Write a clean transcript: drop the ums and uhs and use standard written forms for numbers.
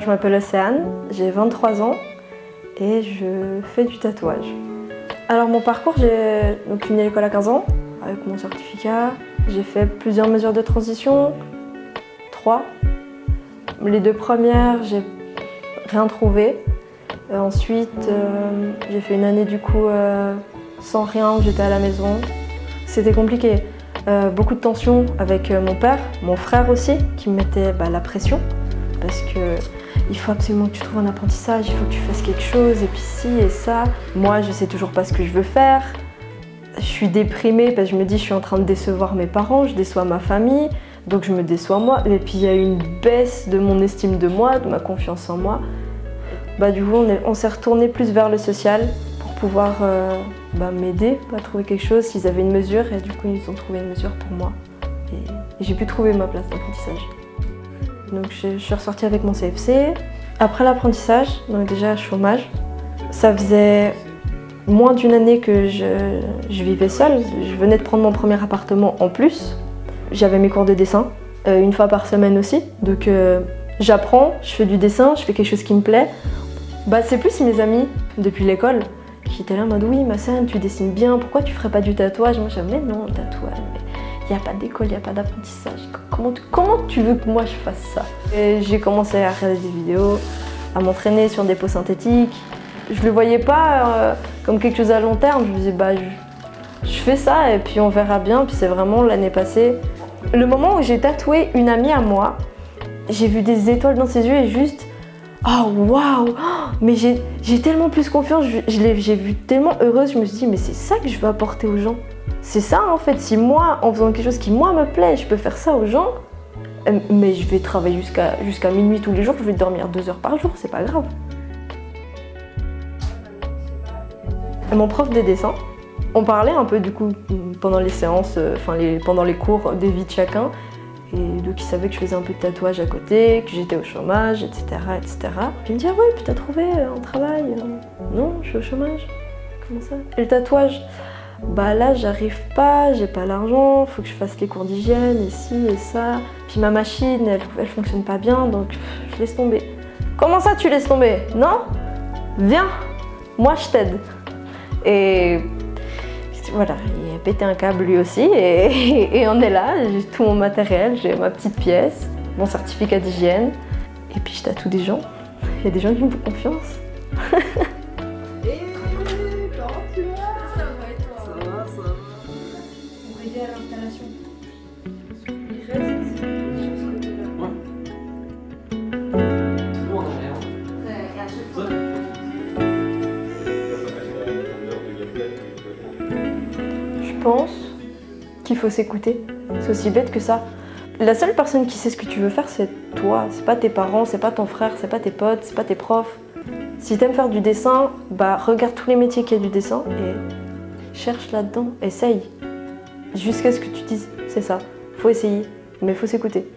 Je m'appelle Océane, j'ai 23 ans et je fais du tatouage. Alors mon parcours, j'ai fini l'école à 15 ans avec mon certificat. J'ai fait plusieurs mesures de transition, 3. Les 2 premières, j'ai rien trouvé. Ensuite, j'ai fait une année du coup sans rien, où j'étais à la maison. C'était compliqué. Beaucoup de tensions avec mon père, mon frère aussi, qui me mettait la pression. Parce que il faut absolument que tu trouves un apprentissage, il faut que tu fasses quelque chose, et puis ci et ça. Moi, je sais toujours pas ce que je veux faire. Je suis déprimée parce que je me dis je suis en train de décevoir mes parents, je déçois ma famille, donc je me déçois moi. Et puis il y a eu une baisse de mon estime de moi, de ma confiance en moi. Du coup, on s'est retourné plus vers le social pour pouvoir m'aider à trouver quelque chose s'ils avaient une mesure. Et du coup, ils ont trouvé une mesure pour moi. Et j'ai pu trouver ma place d'apprentissage. Donc je suis ressortie avec mon CFC. Après l'apprentissage, donc déjà chômage, ça faisait moins d'une année que je vivais seule. Je venais de prendre mon premier appartement en plus. J'avais mes cours de dessin, une fois par semaine aussi. Donc j'apprends, je fais du dessin, je fais quelque chose qui me plaît. C'est plus mes amis depuis l'école qui étaient là en mode oui, ma sœur, tu dessines bien, pourquoi tu ferais pas du tatouage? Moi j'avais mais non, le tatouage, il n'y a pas d'école, il n'y a pas d'apprentissage. Comment tu veux que moi je fasse ça? Et j'ai commencé à regarder des vidéos, à m'entraîner sur des peaux synthétiques. Je ne le voyais pas comme quelque chose à long terme. Je me disais je fais ça et puis on verra bien. Puis c'est vraiment l'année passée. Le moment où j'ai tatoué une amie à moi, j'ai vu des étoiles dans ses yeux et juste oh waouh! Mais j'ai tellement plus confiance, j'ai vu tellement heureuse, je me suis dit mais c'est ça que je veux apporter aux gens. C'est ça en fait, si moi, en faisant quelque chose qui moi me plaît, je peux faire ça aux gens, mais je vais travailler jusqu'à minuit tous les jours, je vais dormir 2 heures par jour, c'est pas grave. Et mon prof de dessin, on parlait un peu du coup pendant les séances, pendant les cours des vies de chacun, et donc il savait que je faisais un peu de tatouage à côté, que j'étais au chômage, etc. etc. Puis il me dit ah ouais, puis t'as trouvé un travail? Non, je suis au chômage. Comment ça? Et le tatouage? Là j'arrive pas, j'ai pas l'argent, faut que je fasse les cours d'hygiène, ici et ça. Puis ma machine, elle fonctionne pas bien, donc je laisse tomber. Comment ça tu laisses tomber? Non? Viens, moi je t'aide. Et voilà, il a pété un câble lui aussi et on est là, j'ai tout mon matériel, j'ai ma petite pièce, mon certificat d'hygiène. Et puis je tatoue des gens, il y a des gens qui me font confiance. À l'installation. Il reste sur ce côté-là. Toujours en arrière. Et à chaque fois. Je pense qu'il faut s'écouter. C'est aussi bête que ça. La seule personne qui sait ce que tu veux faire, c'est toi. C'est pas tes parents, c'est pas ton frère, c'est pas tes potes, c'est pas tes profs. Si t'aimes faire du dessin, regarde tous les métiers qu'il y a du dessin et cherche là-dedans, essaye. Jusqu'à ce que tu dises, c'est ça, faut essayer, mais faut s'écouter.